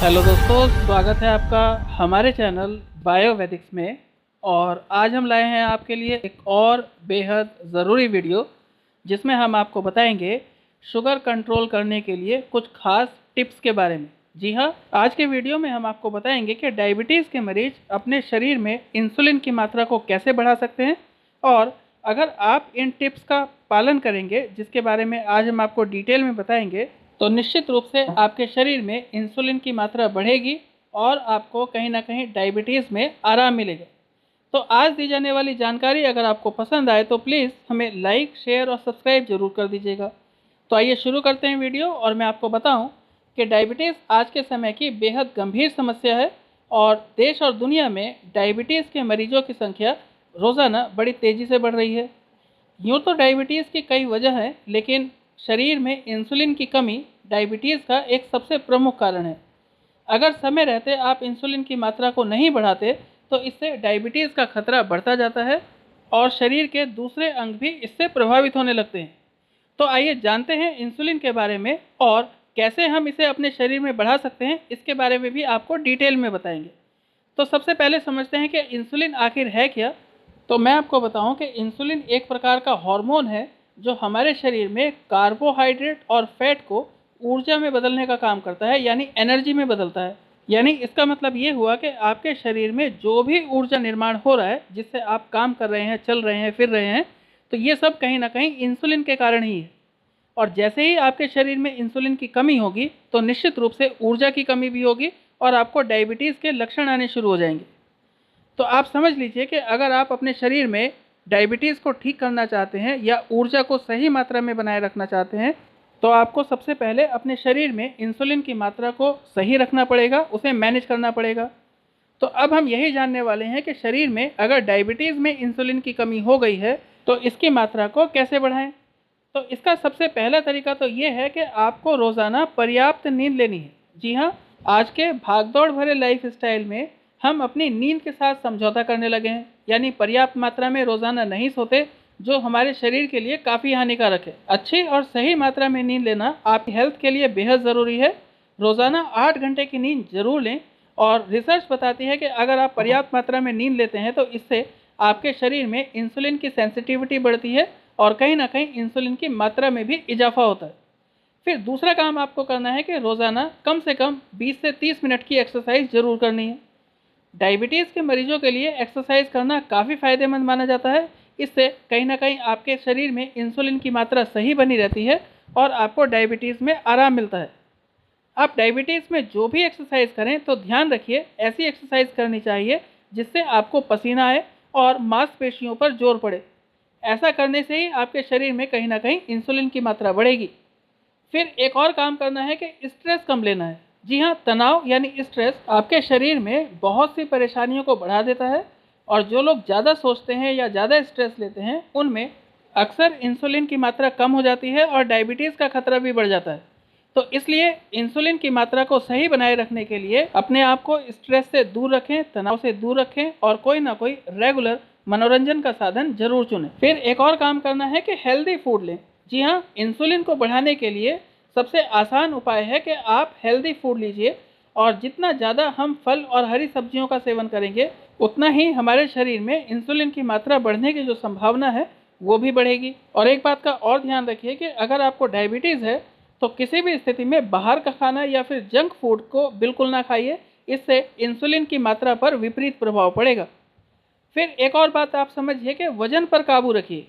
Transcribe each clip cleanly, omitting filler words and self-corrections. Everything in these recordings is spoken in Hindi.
हेलो दोस्तों, स्वागत है आपका हमारे चैनल बायोवैदिक्स में। और आज हम लाए हैं आपके लिए एक और बेहद ज़रूरी वीडियो जिसमें हम आपको बताएंगे शुगर कंट्रोल करने के लिए कुछ खास टिप्स के बारे में। जी हाँ, आज के वीडियो में हम आपको बताएंगे कि डायबिटीज़ के मरीज अपने शरीर में इंसुलिन की मात्रा को कैसे बढ़ा सकते हैं, और अगर आप इन टिप्स का पालन करेंगे जिसके बारे में आज हम आपको डिटेल में बताएंगे तो निश्चित रूप से आपके शरीर में इंसुलिन की मात्रा बढ़ेगी और आपको कहीं ना कहीं डायबिटीज़ में आराम मिलेगा। तो आज दी जाने वाली जानकारी अगर आपको पसंद आए तो प्लीज़ हमें लाइक, शेयर और सब्सक्राइब जरूर कर दीजिएगा। तो आइए शुरू करते हैं वीडियो। और मैं आपको बताऊं कि डायबिटीज़ आज के समय की बेहद गंभीर समस्या है और देश और दुनिया में डायबिटीज़ के मरीजों की संख्या रोज़ाना बड़ी तेज़ी से बढ़ रही है। यूँ तो डायबिटीज़ की कई वजह हैं, लेकिन शरीर में इंसुलिन की कमी डायबिटीज़ का एक सबसे प्रमुख कारण है। अगर समय रहते आप इंसुलिन की मात्रा को नहीं बढ़ाते तो इससे डायबिटीज़ का खतरा बढ़ता जाता है और शरीर के दूसरे अंग भी इससे प्रभावित होने लगते हैं। तो आइए जानते हैं इंसुलिन के बारे में और कैसे हम इसे अपने शरीर में बढ़ा सकते हैं, इसके बारे में भी आपको डिटेल में बताएंगे। तो सबसे पहले समझते हैं कि इंसुलिन आखिर है क्या। तो मैं आपको बताऊं कि इंसुलिन एक प्रकार का हार्मोन है जो हमारे शरीर में कार्बोहाइड्रेट और फैट को ऊर्जा में बदलने का काम करता है, यानी एनर्जी में बदलता है। यानी इसका मतलब ये हुआ कि आपके शरीर में जो भी ऊर्जा निर्माण हो रहा है, जिससे आप काम कर रहे हैं, चल रहे हैं, फिर रहे हैं, तो ये सब कहीं ना कहीं इंसुलिन के कारण ही है। और जैसे ही आपके शरीर में इंसुलिन की कमी होगी तो निश्चित रूप से ऊर्जा की कमी भी होगी और आपको डायबिटीज़ के लक्षण आने शुरू हो जाएंगे। तो आप समझ लीजिए कि अगर आप अपने शरीर में डायबिटीज़ को ठीक करना चाहते हैं या ऊर्जा को सही मात्रा में बनाए रखना चाहते हैं तो आपको सबसे पहले अपने शरीर में इंसुलिन की मात्रा को सही रखना पड़ेगा, उसे मैनेज करना पड़ेगा। तो अब हम यही जानने वाले हैं कि शरीर में अगर डायबिटीज़ में इंसुलिन की कमी हो गई है तो इसकी मात्रा को कैसे बढ़ाएं। तो इसका सबसे पहला तरीका तो ये है कि आपको रोज़ाना पर्याप्त नींद लेनी है। जी हाँ, आज के भागदौड़ भरे लाइफ स्टाइल में हम अपनी नींद के साथ समझौता करने लगे हैं, यानी पर्याप्त मात्रा में रोज़ाना नहीं सोते, जो हमारे शरीर के लिए काफ़ी हानिकारक है। अच्छी और सही मात्रा में नींद लेना आपकी हेल्थ के लिए बेहद ज़रूरी है। रोज़ाना 8 घंटे की नींद जरूर लें और रिसर्च बताती है कि अगर आप पर्याप्त मात्रा में नींद लेते हैं तो इससे आपके शरीर में इंसुलिन की सेंसिटिविटी बढ़ती है और कहीं ना कहीं इंसुलिन की मात्रा में भी इजाफा होता है। फिर दूसरा काम आपको करना है कि रोज़ाना कम से कम 20 से 30 मिनट की एक्सरसाइज जरूर करनी है। डायबिटीज़ के मरीजों के लिए एक्सरसाइज करना काफ़ी फ़ायदेमंद माना जाता है। इससे कहीं ना कहीं आपके शरीर में इंसुलिन की मात्रा सही बनी रहती है और आपको डायबिटीज़ में आराम मिलता है। आप डायबिटीज़ में जो भी एक्सरसाइज करें तो ध्यान रखिए ऐसी एक्सरसाइज करनी चाहिए जिससे आपको पसीना आए और मांसपेशियों पर जोर पड़े। ऐसा करने से ही आपके शरीर में कहीं ना कहीं इंसुलिन की मात्रा बढ़ेगी। फिर एक और काम करना है कि स्ट्रेस कम लेना है। जी हाँ, तनाव यानी स्ट्रेस आपके शरीर में बहुत सी परेशानियों को बढ़ा देता है और जो लोग ज़्यादा सोचते हैं या ज़्यादा स्ट्रेस लेते हैं उनमें अक्सर इंसुलिन की मात्रा कम हो जाती है और डायबिटीज़ का खतरा भी बढ़ जाता है। तो इसलिए इंसुलिन की मात्रा को सही बनाए रखने के लिए अपने आप को स्ट्रेस से दूर रखें, तनाव से दूर रखें और कोई ना कोई रेगुलर मनोरंजन का साधन जरूर चुनें। फिर एक और काम करना है कि हेल्दी फूड लें। जी हाँ, इंसुलिन को बढ़ाने के लिए सबसे आसान उपाय है कि आप हेल्दी फूड लीजिए और जितना ज़्यादा हम फल और हरी सब्जियों का सेवन करेंगे उतना ही हमारे शरीर में इंसुलिन की मात्रा बढ़ने की जो संभावना है वो भी बढ़ेगी। और एक बात का और ध्यान रखिए कि अगर आपको डायबिटीज़ है तो किसी भी स्थिति में बाहर का खाना या फिर जंक फूड को बिल्कुल ना खाइए, इससे इंसुलिन की मात्रा पर विपरीत प्रभाव पड़ेगा। फिर एक और बात आप समझिए कि वजन पर काबू रखिए।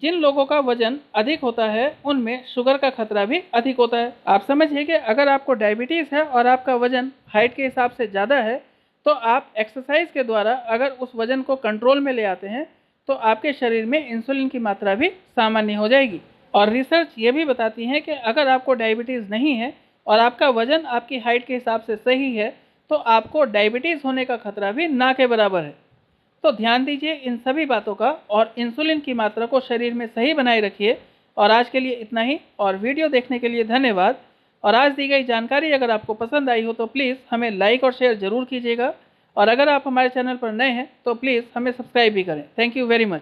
जिन लोगों का वजन अधिक होता है उनमें शुगर का खतरा भी अधिक होता है। आप समझिए कि अगर आपको डायबिटीज़ है और आपका वजन हाइट के हिसाब से ज़्यादा है तो आप एक्सरसाइज के द्वारा अगर उस वजन को कंट्रोल में ले आते हैं तो आपके शरीर में इंसुलिन की मात्रा भी सामान्य हो जाएगी। और रिसर्च ये भी बताती है कि अगर आपको डायबिटीज़ नहीं है और आपका वजन आपकी हाइट के हिसाब से सही है तो आपको डायबिटीज़ होने का खतरा भी ना के बराबर है। तो ध्यान दीजिए इन सभी बातों का और इंसुलिन की मात्रा को शरीर में सही बनाए रखिए। और आज के लिए इतना ही, और वीडियो देखने के लिए धन्यवाद। और आज दी गई जानकारी अगर आपको पसंद आई हो तो प्लीज़ हमें लाइक और शेयर ज़रूर कीजिएगा। और अगर आप हमारे चैनल पर नए हैं तो प्लीज़ हमें सब्सक्राइब भी करें। Thank you very much.